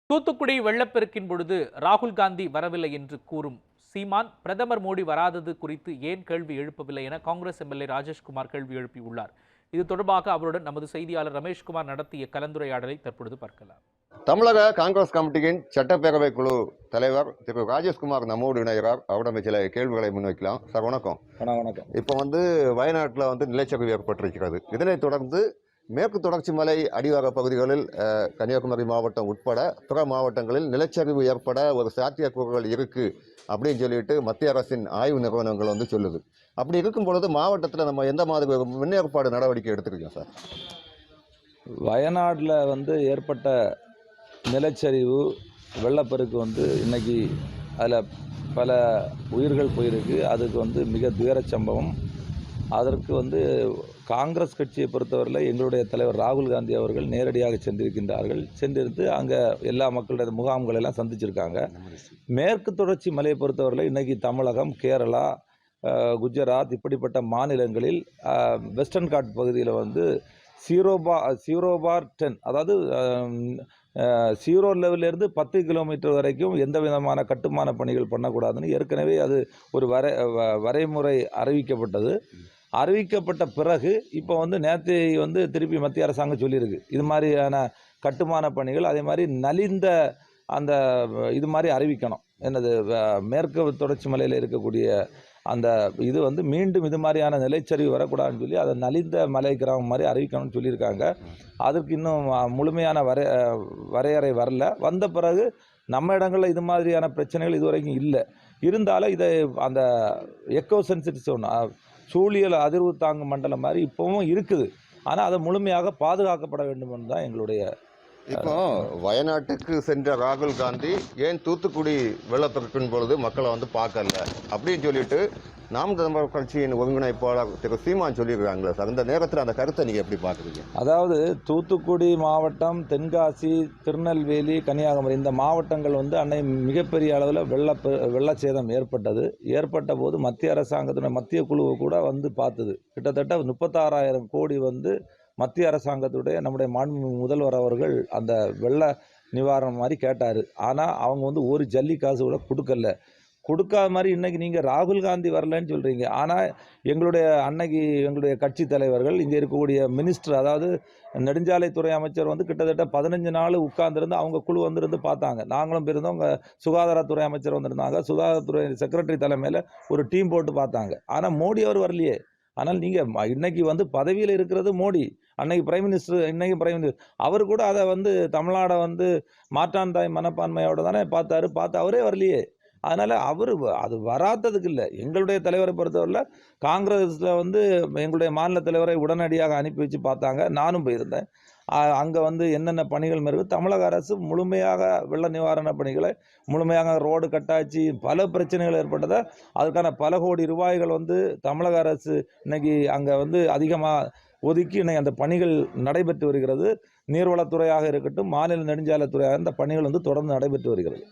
தூத்துக்குடி வெள்ளப்பெருக்கின் பொழுது ராகுல் காந்தி வரவில்லை என்று கூறும் சீமான் பிரதமர் மோடி வராதது குறித்து ஏன் கேள்வி எழுப்பவில்லை என காங்கிரஸ் எம்எல்ஏ ராஜேஷ்குமார் கேள்வி எழுப்பியுள்ளார். இது தொடர்பாக அவருடன் நமது செய்தியாளர் ரமேஷ்குமார் நடத்திய கலந்துரையாடலை தற்பொழுது பார்க்கலாம். தமிழக காங்கிரஸ் கமிட்டியின் சட்டப்பேரவை குழு தலைவர் திரு ராஜேஷ்குமார் நம்மோடு இணைகிறார். அவரிடம் சில கேள்விகளை முன்வைக்கலாம். சார் வணக்கம். வணக்கம். இப்போ வயநாட்டில் நிலச்சரிவு ஏற்பட்டிருக்கிறது. இதனைத் தொடர்ந்து மேற்கு தொடர்ச்சி மலை அடிவார பகுதிகளில் கன்னியாகுமரி மாவட்டம் உட்பட பிற மாவட்டங்களில் நிலச்சரிவு ஏற்பட ஒரு சாத்தியக்கூறுகள் இருக்கு அப்படின்னு சொல்லிட்டு மத்திய அரசின் ஆய்வு நிறுவனங்கள் சொல்லுது. அப்படி இருக்கும் பொழுது மாவட்டத்தில் நம்ம எந்த மாதிரி ஒரு முன்னேற்பாடு நடவடிக்கை எடுத்துருக்கோம் சார்? வயநாட்டில் ஏற்பட்ட நிலச்சரிவு வெள்ளப்பெருக்கு இன்னைக்கு அதில் பல உயிர்கள் போயிருக்கு. அதுக்கு மிக துயர சம்பவம். அதற்கு காங்கிரஸ் கட்சியை பொறுத்தவரையில் எங்களுடைய தலைவர் ராகுல் காந்தி அவர்கள் நேரடியாக சென்றிருக்கின்றார்கள். சென்றிருந்து அங்கே எல்லா மக்களுடைய முகாம்களெல்லாம் சந்திச்சிருக்காங்க. மேற்கு தொடர்ச்சி மலையை பொறுத்தவரையில் இன்றைக்கி தமிழகம், கேரளா, குஜராத் இப்படிப்பட்ட மாநிலங்களில் வெஸ்டர்ன் காட் பகுதியில் 0/10 அதாவது 0 லெவலிருந்து 10 கிலோமீட்டர் வரைக்கும் எந்த விதமான கட்டுமான பணிகள் பண்ணக்கூடாதுன்னு ஏற்கனவே அது ஒரு வரைமுறை அறிவிக்கப்பட்ட பிறகு இப்போ நேற்று திருப்பி மத்திய அரசாங்கம் சொல்லியிருக்கு இது மாதிரியான கட்டுமான பணிகள் அதே மாதிரி நலிந்த அந்த இது மாதிரி அறிவிக்கணும். என்னது மேற்கு தொடர்ச்சி மலையில் இருக்கக்கூடிய அந்த இது மீண்டும் இது மாதிரியான நிலச்சரிவு வரக்கூடாதுன்னு சொல்லி அதை நலிந்த மலை கிராமம் மாதிரி அறிவிக்கணும்னு சொல்லியிருக்காங்க. அதற்கு இன்னும் முழுமையான வரையறை வரல. வந்த பிறகு நம்ம இடங்களில் இது மாதிரியான பிரச்சனைகள் இதுவரைக்கும் இல்லை. இருந்தாலும் இதை அந்த எக்கோ சென்சிட்டிவ் ஜோன் சூழியல் அதிர்வு தாங்கும் மண்டலம் மாதிரி இப்போவும் இருக்குது. ஆனால் அதை முழுமையாக பாதுகாக்கப்பட வேண்டும் என்று தான் எங்களுடைய. இப்போ வயநாட்டுக்கு சென்ற ராகுல் காந்தி ஏன் தூத்துக்குடி வெள்ளப்பெருக்கின் பொழுது மக்களை பார்க்கல அப்படின்னு சொல்லிட்டு நாம் தமிழர் கட்சியின் ஒருங்கிணைப்பாளர் திரு சீமான் சொல்லியிருக்காங்களே சார், அந்த நேரத்தில் அந்த கருத்தை நீங்கள் எப்படி பார்க்குறீங்க? அதாவது தூத்துக்குடி மாவட்டம், தென்காசி, திருநெல்வேலி, கன்னியாகுமரி இந்த மாவட்டங்கள் அன்னை மிகப்பெரிய அளவில் வெள்ளச்சேதம் ஏற்பட்ட போது மத்திய அரசாங்கத்தினுடைய மத்திய குழுவை கூட பார்த்தது. கிட்டத்தட்ட 36,000 கோடி மத்திய அரசாங்கத்துடைய நம்முடைய மாண்பு முதல்வர் அவர்கள் அந்த வெள்ள நிவாரணம் மாதிரி கேட்டார். ஆனால் அவங்க ஒரு ஜல்லி காசு கூட கொடுக்காத மாதிரி இன்றைக்கி நீங்கள் ராகுல் காந்தி வரலன்னு சொல்கிறீங்க. ஆனால் எங்களுடைய கட்சி தலைவர்கள் இங்கே இருக்கக்கூடிய மினிஸ்டர், அதாவது நெடுஞ்சாலைத்துறை அமைச்சர் கிட்டத்தட்ட 15 நாள் உட்கார்ந்துருந்து அவங்க குழு இருந்து பார்த்தாங்க. நாங்களும் போயிருந்தோம். அவங்க சுகாதாரத்துறை அமைச்சர் வந்திருந்தாங்க. சுகாதாரத்துறை செக்ரட்டரி தலைமையில் ஒரு டீம் போட்டு பார்த்தாங்க. ஆனால் மோடி அவர் வரலையே. ஆனால் நீங்கள் இன்னைக்கு பதவியில் இருக்கிறது மோடி, அன்னைக்கு பிரைம் மினிஸ்டர், இன்னைக்கு பிரைம் மினிஸ்டர். அவர் கூட அதை தமிழ்நாடை மாற்றான் தாய் மனப்பான்மையோடு தானே பார்த்து அவரே வரலையே. அதனால் அவர் அது வராததுக்கு இல்லை. எங்களுடைய தலைவரை பொறுத்தவரையில் காங்கிரஸில் எங்களுடைய மாநில தலைவரை உடனடியாக அனுப்பி வச்சு பார்த்தாங்க. நானும் போயிருந்தேன். அங்கே என்னென்ன பணிகள் மேற்கு தமிழக அரசு முழுமையாக வெள்ள நிவாரண பணிகளை முழுமையாக ரோடு கட்டாச்சு, பல பிரச்சனைகள் ஏற்பட்டதை அதுக்கான பல கோடி ரூபாய்கள் தமிழக அரசு இன்னைக்கு அங்கே அதிகமாக ஒதுக்கி இன்னைக்கு அந்த பணிகள் நடைபெற்று வருகிறது. நீர்வளத்துறையாக இருக்கட்டும், மாநில நெடுஞ்சாலைத்துறையாக இந்த பணிகள் தொடர்ந்து நடைபெற்று வருகிறது.